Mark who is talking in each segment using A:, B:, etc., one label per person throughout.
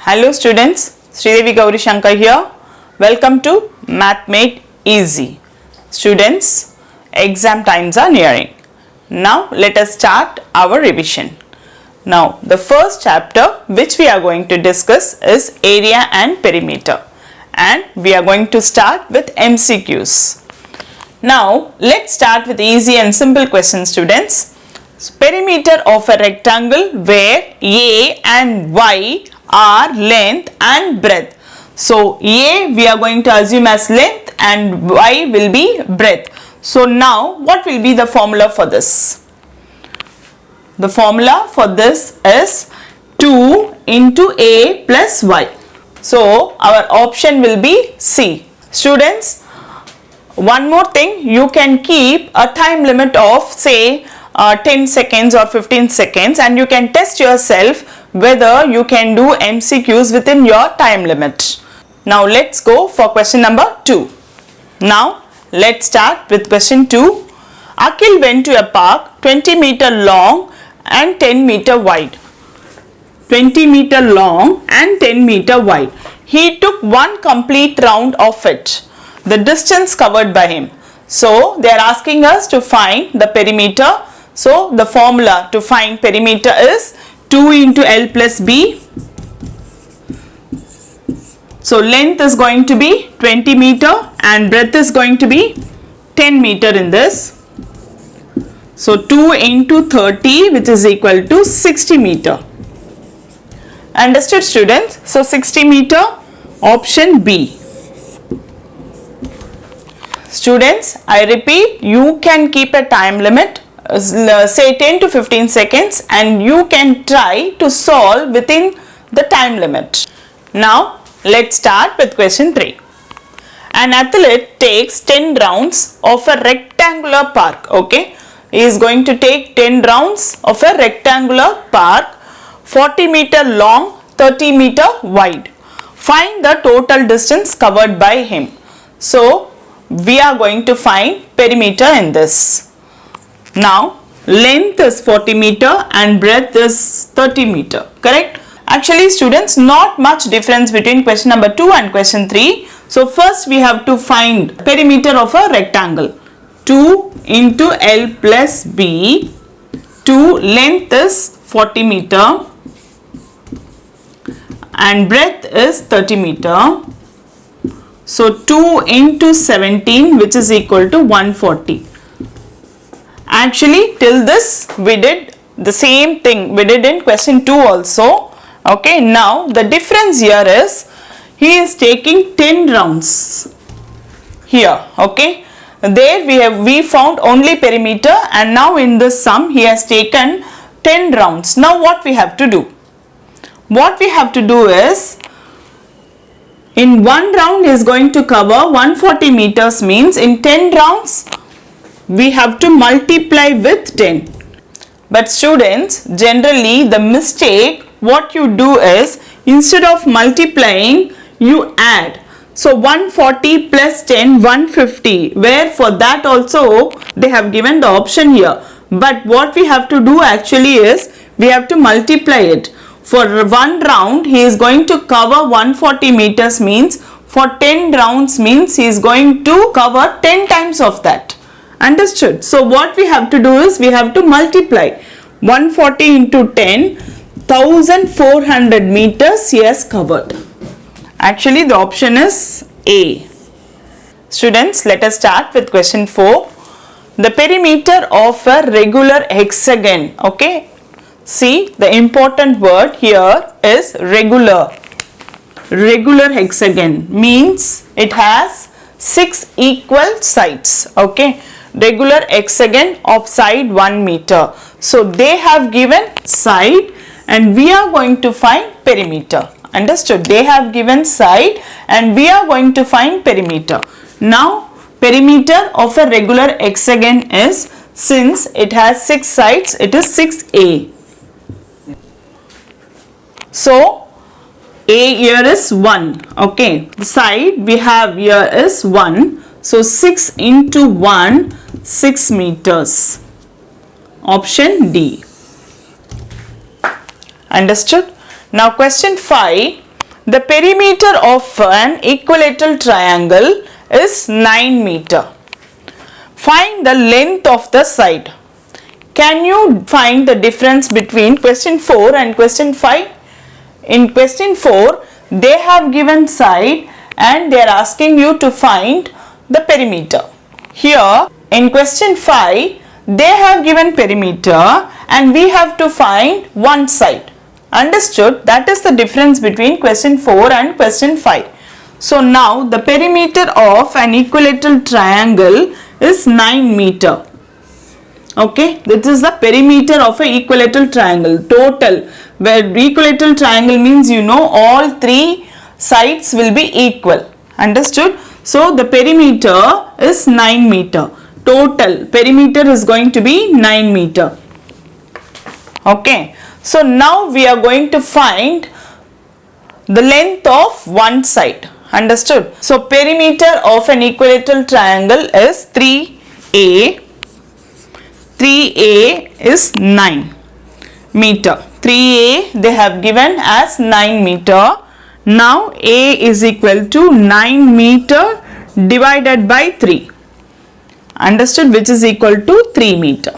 A: Hello students, Sridevi Gauri Shankar here. Welcome to Math Made Easy. Students, exam times are nearing. Now let us start our revision. Now the first chapter which we are going to discuss is area and perimeter, and we are going to start with MCQs. Now let's start with easy and simple questions, students. Perimeter of a rectangle where A and Y are length and breadth. So A we are going to assume as length and Y will be breadth. So now what will be the formula for this? The formula for this is 2 into A plus Y. So our option will be C. Students, one more thing, you can keep a time limit of say 10 seconds or 15 seconds and you can test yourself whether you can do MCQs within your time limit. Now let's go for question number 2. Now let's start with question 2. Akhil went to a park 20 meter long and 10 meter wide. 20 meter long and 10 meter wide. He took one complete round of it. The distance covered by him. So they are asking us to find the perimeter. So the formula to find perimeter is 2 into L plus B. So length is going to be 20 meter and breadth is going to be 10 meter in this. So 2 into 30 which is equal to 60 meter. Understood, students? So 60 meter, option B. Students, I repeat, you can keep a time limit, say 10 to 15 seconds, and you can try to solve within the time limit. Now let's start with question 3. An athlete takes 10 rounds of a rectangular park. Okay, he is going to take 10 rounds of a rectangular park, 40 meter long, 30 meter wide. Find the total distance covered by him. So we are going to find perimeter in this. Now length is 40 meter and breadth is 30 meter, correct? Actually students, not much difference between question number 2 and question 3. So first we have to find perimeter of a rectangle. 2 into L plus B. 2 length is 40 meter and breadth is 30 meter. So 2 into 17 which is equal to 140. Actually till this we did the same thing we did in question 2 also. Okay, now the difference here is he is taking 10 rounds here. Okay, there we found only perimeter, and now in this sum he has taken 10 rounds. Now what we have to do? What we have to do is, in one round he is going to cover 140 meters, means in 10 rounds we have to multiply with 10. But students, generally the mistake what you do is, instead of multiplying you add. So 140 plus 10, 150, where for that also they have given the option here. But what we have to do actually is, we have to multiply it. For one round he is going to cover 140 meters, means for 10 rounds means he is going to cover 10 times of that. Understood? So what we have to do is, we have to multiply 140 into 10, 1400 meters he has covered. Actually the option is A. Students, let us start with question 4. The perimeter of a regular hexagon. Okay, see, the important word here is regular. Regular hexagon means it has 6 equal sides. Okay, regular hexagon of side 1 meter. So they have given side and we are going to find perimeter. Understood? They have given side and we are going to find perimeter. Now perimeter of a regular hexagon is, since it has 6 sides, it is 6A. So A here is 1. Okay, the side we have here is 1. So 6 into 1, 6 meters. Option D. Understood? Now question 5. The perimeter of an equilateral triangle is 9 meter. Find the length of the side. Can you find the difference between question 4 and question 5? In question 4, they have given side and they are asking you to find the perimeter. Here in question 5, they have given perimeter and we have to find one side. Understood? That is the difference between question 4 and question 5. So now the perimeter of an equilateral triangle is 9 meter. Okay, this is the perimeter of an equilateral triangle, total, where equilateral triangle means all three sides will be equal. Understood? So the perimeter is 9 meter. Total perimeter is going to be 9 meter. Okay, so now we are going to find the length of one side. Understood? So perimeter of an equilateral triangle is 3a. 3a is 9 meter. 3a they have given as 9 meter. Now a is equal to 9 meter divided by 3. Understood? Which is equal to 3 meter.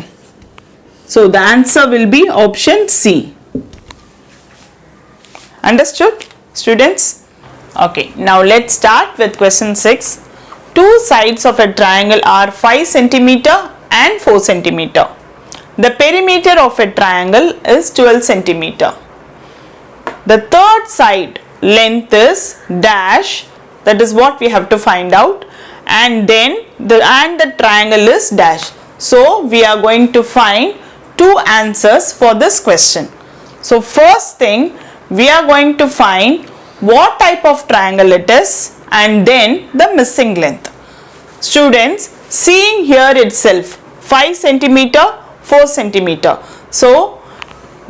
A: So the answer will be option C. Understood, students? Okay, now let's start with question 6. Two sides of a triangle are 5 centimeter and 4 centimeter. The perimeter of a triangle is 12 centimeter. The third side length is dash, that is what we have to find out, and then the triangle is dash. So we are going to find two answers for this question. So first thing, we are going to find what type of triangle it is and then the missing length. Students, seeing here itself 5 centimeter, 4 centimeter. So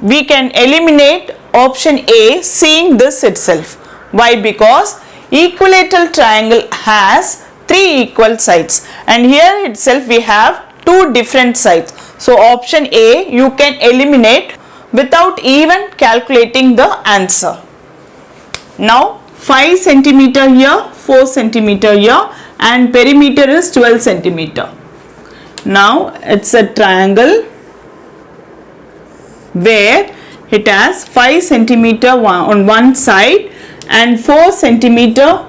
A: we can eliminate option A seeing this itself. Why? Because equilateral triangle has 3 equal sides and here itself we have 2 different sides. So option A you can eliminate without even calculating the answer. Now 5 centimeter here, 4 centimeter here and perimeter is 12 centimeter. Now it's a triangle where it has 5 centimeter on one side and 4 centimeter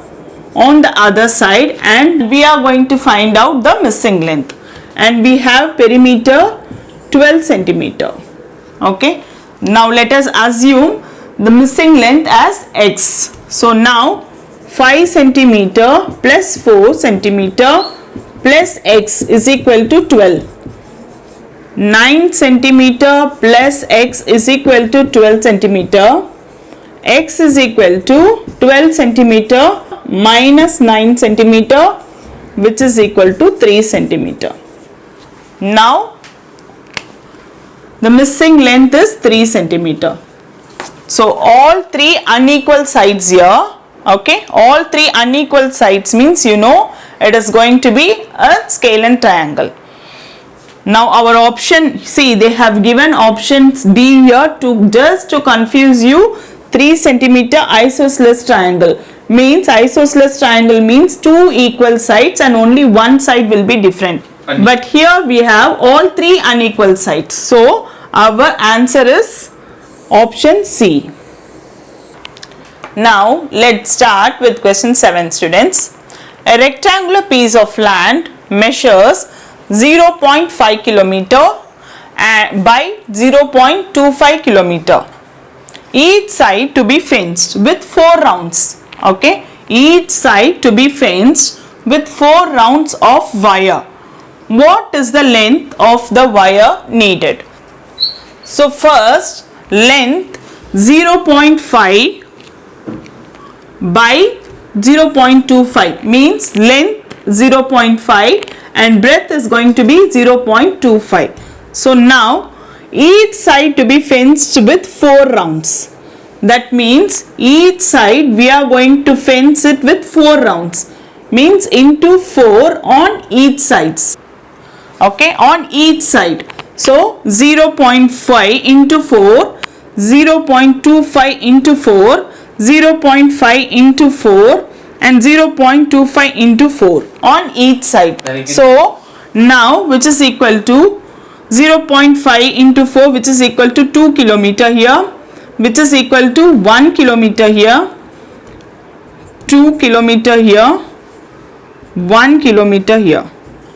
A: on the other side, and we are going to find out the missing length, and we have perimeter 12 centimeter. Okay, now let us assume the missing length as x. So now 5 centimeter plus 4 centimeter plus x is equal to 12. 9 centimeter plus x is equal to 12 centimeter. X is equal to 12 centimeter minus 9 centimeter, which is equal to 3 centimeter. Now the missing length is 3 centimeter. So all 3 unequal sides here, okay, all 3 unequal sides means it is going to be a scalene triangle. Now our option, see they have given options B here just to confuse you. 3 centimeter isosceles triangle means means 2 equal sides and only one side will be different. But here we have all 3 unequal sides. So our answer is option C. Now let's start with question 7, students. A rectangular piece of land measures 0.5 kilometer by 0.25 kilometer. Each side to be fenced with 4 rounds. Okay, each side to be fenced with 4 rounds of wire. What is the length of the wire needed? So first, length 0.5 by 0.25 means length 0.5 and breadth is going to be 0.25. So now each side to be fenced with 4 rounds. That means each side we are going to fence it with 4 rounds. Means into 4 on each sides. Okay, on each side. So 0.5 into 4, 0.25 into 4, 0.5 into 4 and 0.25 into 4 on each side. So now which is equal to 0.5 into 4, which is equal to 2 kilometer here, which is equal to 1 kilometer here, 2 kilometer here, 1 kilometer here.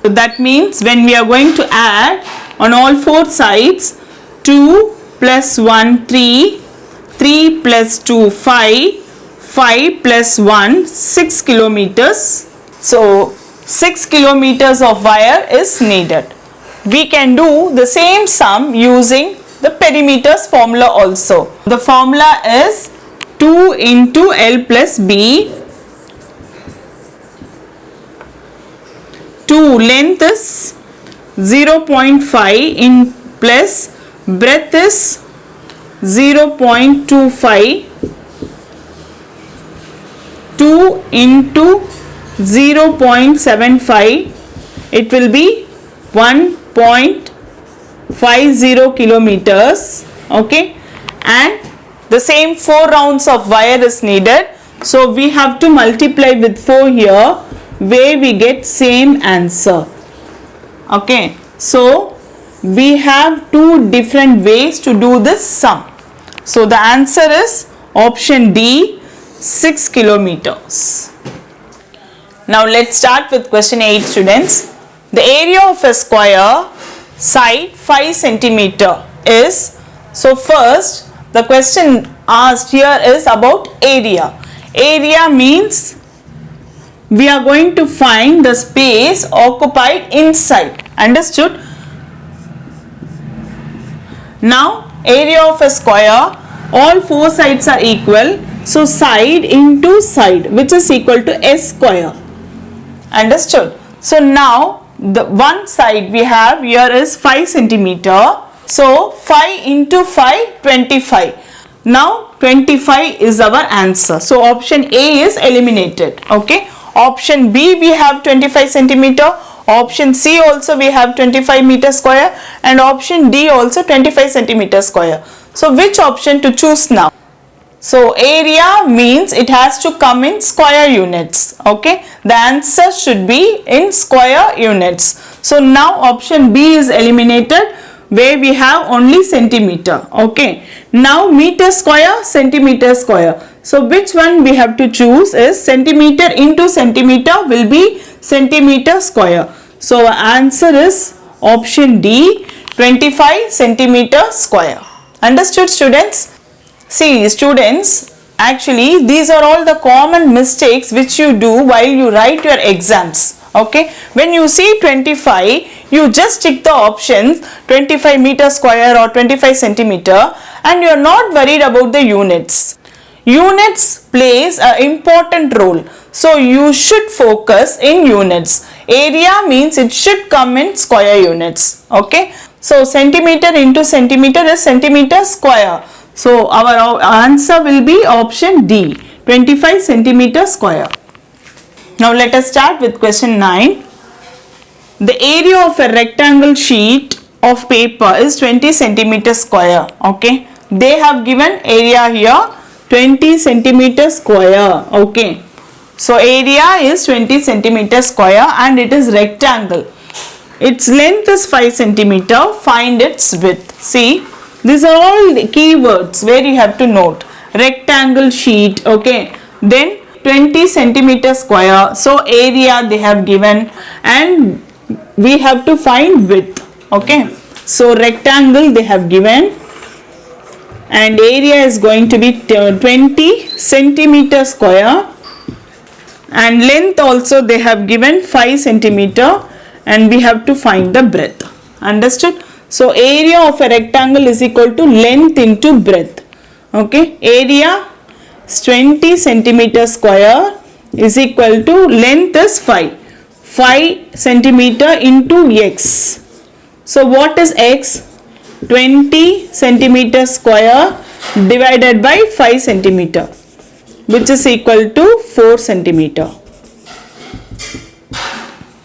A: So that means when we are going to add on all four sides, 2 plus 1 3, 3 plus 2 5, 5 plus 1 6 kilometers. So 6 kilometers of wire is needed. We can do the same sum using the perimeters formula also. The formula is 2 into L plus B. 2 length is 0.5 in plus breadth is 0.25. 2 into 0.75, it will be 1.50 kilometers. Okay, and the same 4 rounds of wire is needed. So we have to multiply with 4 here, where we get same answer. Okay, so we have 2 different ways to do this sum. So the answer is option D, 6 kilometers. Now let's start with question 8, students. The area of a square side 5 centimeter is, so first the question asked here is about area. Area means we are going to find the space occupied inside. Understood? Now area of a square, all 4 sides are equal. So side into side, which is equal to S square. Understood? So now the one side we have here is 5 centimeter. So 5 into 5, 25. Now 25 is our answer. So option A is eliminated. Okay. Option B we have 25 centimeter. Option C also we have 25 meter square. And option D also 25 centimeter square. So which option to choose now? So area means it has to come in square units. Okay. The answer should be in square units. So now option B is eliminated, where we have only centimeter. Okay. Now meter square, centimeter square. So which one we have to choose is centimeter into centimeter will be centimeter square. So answer is option D, 25 centimeter square. Understood, students? See, students, actually these are all the common mistakes which you do while you write your exams. Okay, when you see 25, you just tick the options 25 meter square or 25 centimeter and you are not worried about the units. Units plays an important role. So you should focus in units. Area means it should come in square units. Okay, so centimeter into centimeter is centimeter square. So our answer will be option D, 25 centimeter square. Now let us start with question 9. The area of a rectangle sheet of paper is 20 centimeter square. Okay, they have given area here 20 centimeter square. Okay, so area is 20 centimeter square and it is rectangle. Its length is 5 centimeter. Find its width. See, these are all the keywords where you have to note. Rectangle sheet, okay. Then 20 centimeter square. So area they have given and we have to find width, okay. So rectangle they have given and area is going to be 20 centimeter square and length also they have given 5 centimeter and we have to find the breadth. Understood? So area of a rectangle is equal to length into breadth. Okay, area is 20 centimeter square is equal to length is 5 centimeter into x. So what is x? 20 centimeter square divided by 5 centimeter, which is equal to 4 centimeter.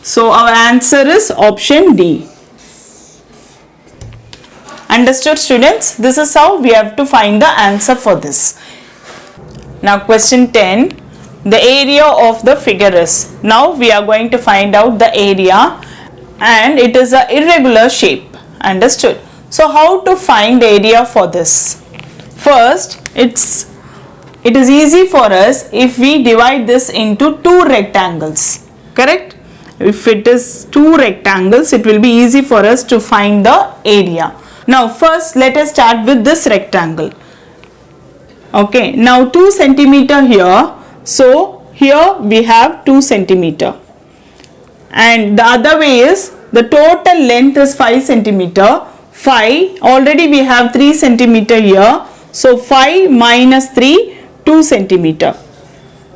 A: So our answer is option D. Understood, students? This is how we have to find the answer for this. Now question 10, the area of the figure is. Now we are going to find out the area, and it is a irregular shape. Understood? So how to find the area for this? First, it is easy for us if we divide this into two rectangles. Correct? If it is two rectangles, it will be easy for us to find the area. Now first let us start with this rectangle. Okay, now 2 centimeter here. So here we have 2 centimeter. And the other way is the total length is 5 centimeter. 5, already we have 3 centimeter here. So 5 minus 3, 2 centimeter.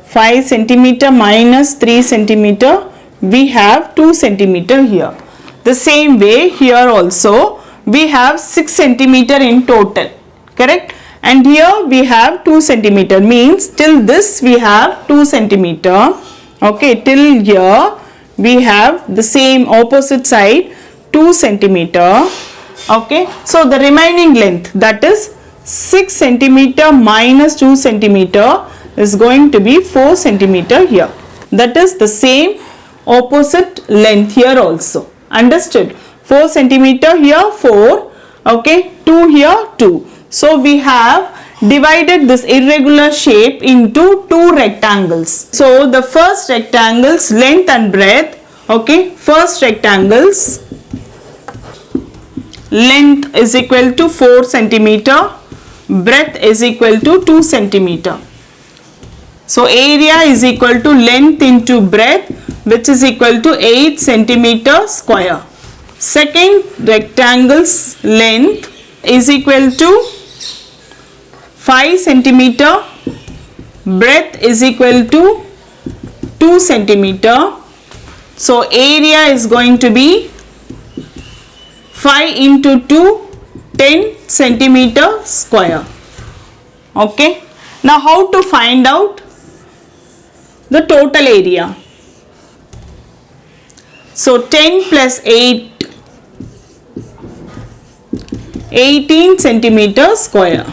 A: 5 centimeter minus 3 centimeter, we have 2 centimeter here. The same way here also we have 6 centimeter in total. Correct? And here we have 2 centimeter, means till this we have 2 centimeter. Okay, till here we have the same opposite side 2 centimeter. Okay, so the remaining length, that is 6 centimeter minus 2 centimeter, is going to be 4 centimeter here. That is the same opposite length here also. Understood? 4 centimeter here, 4. Okay, 2 here, 2. So we have divided this irregular shape into two rectangles. So the first rectangle's length and breadth, okay, first rectangle's length is equal to 4 centimeter, breadth is equal to 2 centimeter. So area is equal to length into breadth, which is equal to 8 centimeter square. Second rectangle's length is equal to 5 centimeter, breadth is equal to 2 centimeter. So area is going to be 5 into 2, 10 centimeter square. Okay. Now how to find out the total area? So 10 plus 8, 18 centimeter square.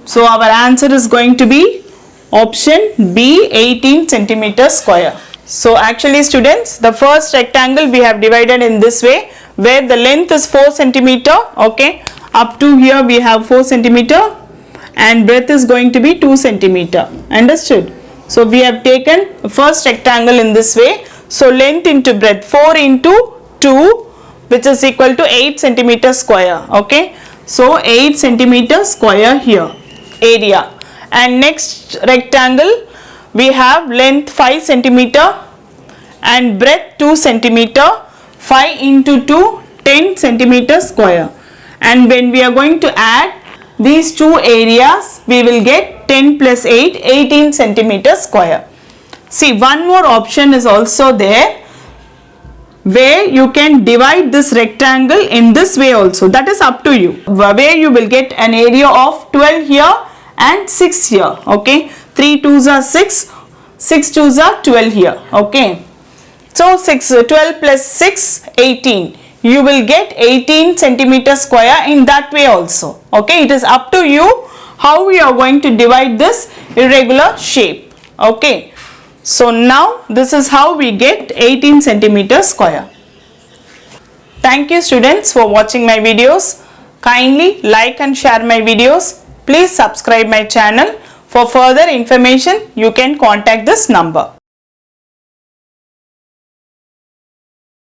A: So our answer is going to be option B, 18 centimeter square. So actually students, the first rectangle we have divided in this way, where the length is 4 centimeter, okay, up to here we have 4 centimeter, and breadth is going to be 2 centimeter. Understood? So we have taken the first rectangle in this way. So length into breadth, 4 into 2, which is equal to 8 centimeter square. Okay, so 8 centimeter square here, area. And next rectangle we have length 5 centimeter and breadth 2 centimeter. 5 into 2, 10 centimeter square. And when we are going to add these two areas, we will get 10 plus 8, 18 centimeter square. See, one more option is also there, where you can divide this rectangle in this way also. That is up to you, where you will get an area of 12 here and 6 here. Okay, 3 2s are 6, 6 2s are 12 here. Okay, so 12 plus 6, 18. You will get 18 centimeter square in that way also. Okay, it is up to you how we are going to divide this irregular shape. Okay, so now this is how we get 18 centimeter square. Thank you students for watching my videos. Kindly like and share my videos. Please subscribe my channel. For further information, you can contact this number.